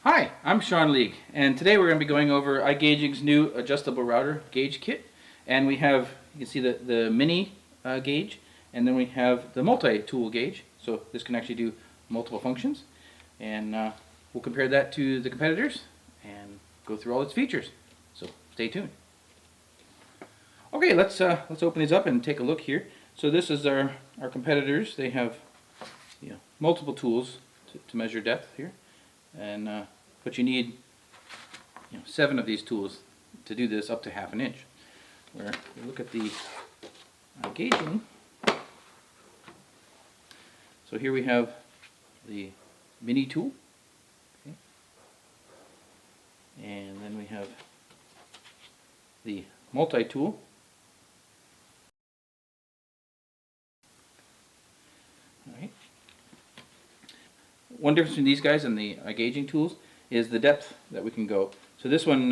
Hi, I'm Sean League, and today we're going to be going over iGAGING's new adjustable router gauge kit. And we have, you can see the mini gauge, and then we have the multi-tool gauge. So this can actually do multiple functions. And we'll compare that to the competitors and go through all its features. So stay tuned. Okay, let's open these up and take a look here. So this is our competitors. They have multiple tools to measure depth here. And but you need 7 of these tools to do this up to ½ inch. Where we look at the gauging. So here we have the mini tool, okay. And then we have the multi-tool. All right. One difference between these guys and the gauging tools is the depth that we can go. So this one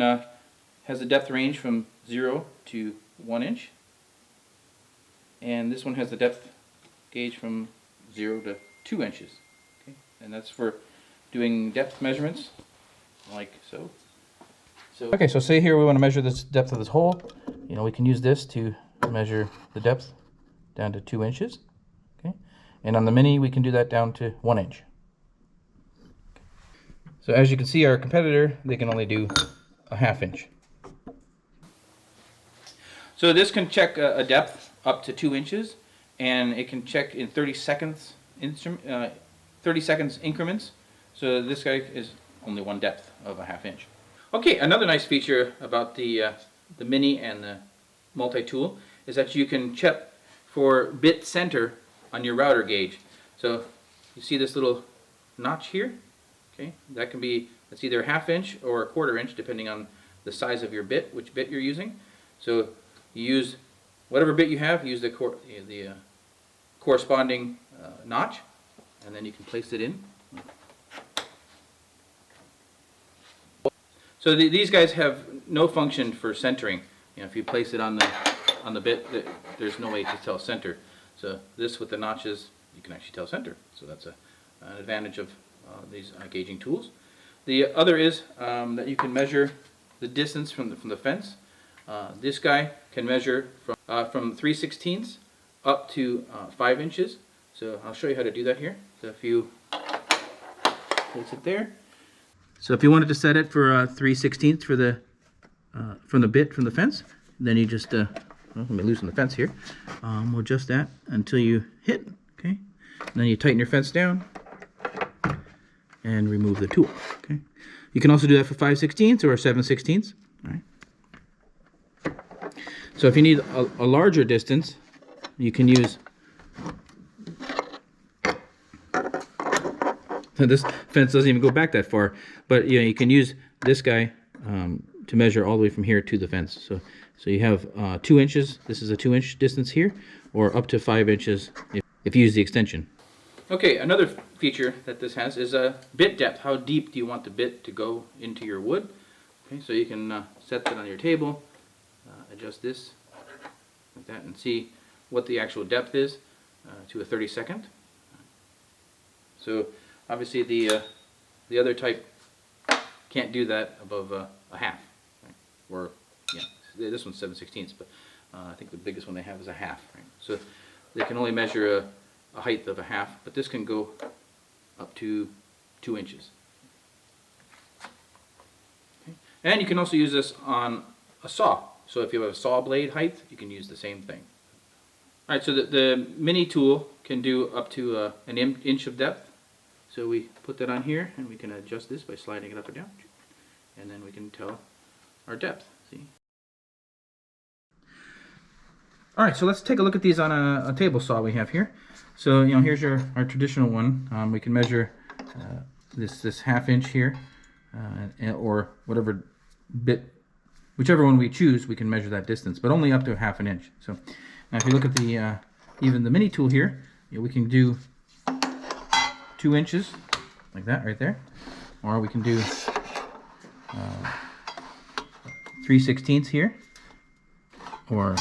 has a depth range from 0 to 1 inch, and this one has the depth gauge from 0 to 2 inches. Okay? And that's for doing depth measurements, like so. Okay, so say here we want to measure this depth of this hole. We can use this to measure the depth down to 2 inches. Okay, and on the mini we can do that down to 1 inch. So as you can see, our competitor, they can only do a ½ inch. So this can check a depth up to 2 inches, and it can check in 30 seconds increments. So this guy is only one depth of a ½ inch. Okay, another nice feature about the mini and the multi-tool is that you can check for bit center on your router gauge. So you see this little notch here? Okay, that can be, it's either a ½ inch or a ¼ inch depending on the size of your bit, which bit you're using. So you use whatever bit you have, use the corresponding notch, and then you can place it in. So these guys have no function for centering. If you place it on the bit, there's no way to tell center. So this with the notches, you can actually tell center. So that's an advantage of these gauging tools. The other is that you can measure the distance from the fence. This guy can measure from 3/16 up to 5 inches. So I'll show you how to do that here. So if you place it there. So if you wanted to set it for 3/16 for the from the fence, then you just well, let me loosen the fence here. We'll adjust that until you hit. Okay, and then you tighten your fence down and remove the tool. Okay, you can also do that for 5/16 or 7/16. All right. So if you need a larger distance, you can use. This fence doesn't even go back that far, but you can use this guy to measure all the way from here to the fence. So you have 2 inches. This is a 2-inch distance here, or up to 5 inches if you use the extension. Okay, another feature that this has is bit depth. How deep do you want the bit to go into your wood? Okay, so you can set that on your table, adjust this like that, and see what the actual depth is to a 32nd. So obviously the other type can't do that above a ½, right? Or this one's 7/16, but I think the biggest one they have is a ½. Right? So they can only measure a height of a ½, but this can go up to 2 inches. Okay. And you can also use this on a saw. So if you have a saw blade height, you can use the same thing. All right, so the mini tool can do up to an inch of depth. So we put that on here, and we can adjust this by sliding it up or down, and then we can tell our depth. See? All right, so let's take a look at these on a table saw we have here. So here's our traditional one. We can measure this ½ inch here, or whatever bit, whichever one we choose, we can measure that distance, but only up to ½ inch. So now if you look at the even the mini tool here, we can do 2 inches like that right there, or we can do 3/16 here, or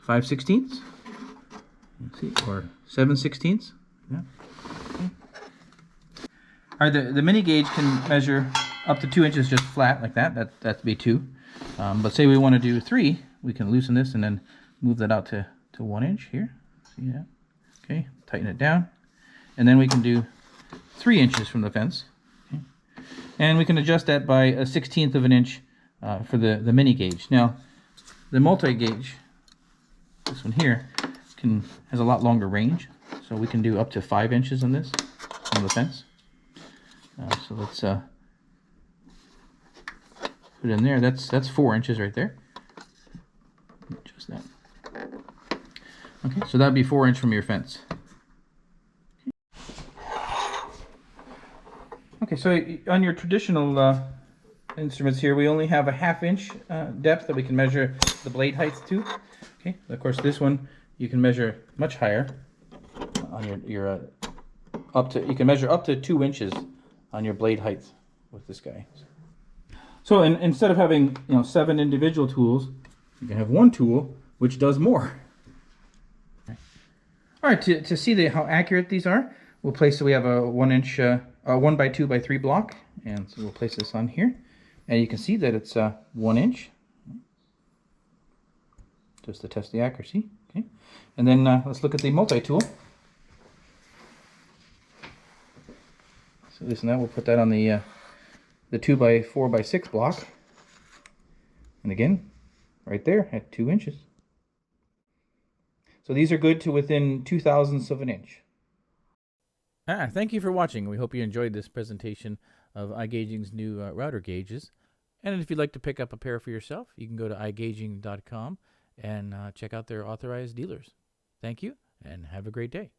5/16, or 7/16. Yeah. Okay. All right, the mini gauge can measure up to 2 inches just flat like that. That'd be 2. But say we want to do 3, we can loosen this and then move that out to 1 inch here. See that? Okay, tighten it down. And then we can do 3 inches from the fence. Okay. And we can adjust that by a 1/16 of an inch for the mini gauge. Now, the multi-gauge, this one here, has a lot longer range. So we can do up to 5 inches on this, on the fence. So let's put it in there. That's 4 inches right there. Adjust that. Okay, so that'd be 4 inch from your fence. Okay, so on your traditional instruments here, we only have a 1/2 inch depth that we can measure the blade height to. Okay, of course this one you can measure much higher on your you can measure up to 2 inches on your blade height with this guy. So instead of having 7 individual tools, you can have one tool which does more. All right, to see how accurate these are, we'll place. So we have a 1 inch, 1 by 2 by 3 block, and so we'll place this on here, and you can see that it's 1 inch. Just to test the accuracy. Okay, and then let's look at the multi-tool. So this and that, we'll put that on the 2 by 4 by 6 block, and again, right there at 2 inches. So these are good to within 0.02 of an inch. Thank you for watching. We hope you enjoyed this presentation of iGAGING's new router gauges. And if you'd like to pick up a pair for yourself, you can go to iGAGING.com and check out their authorized dealers. Thank you, and have a great day.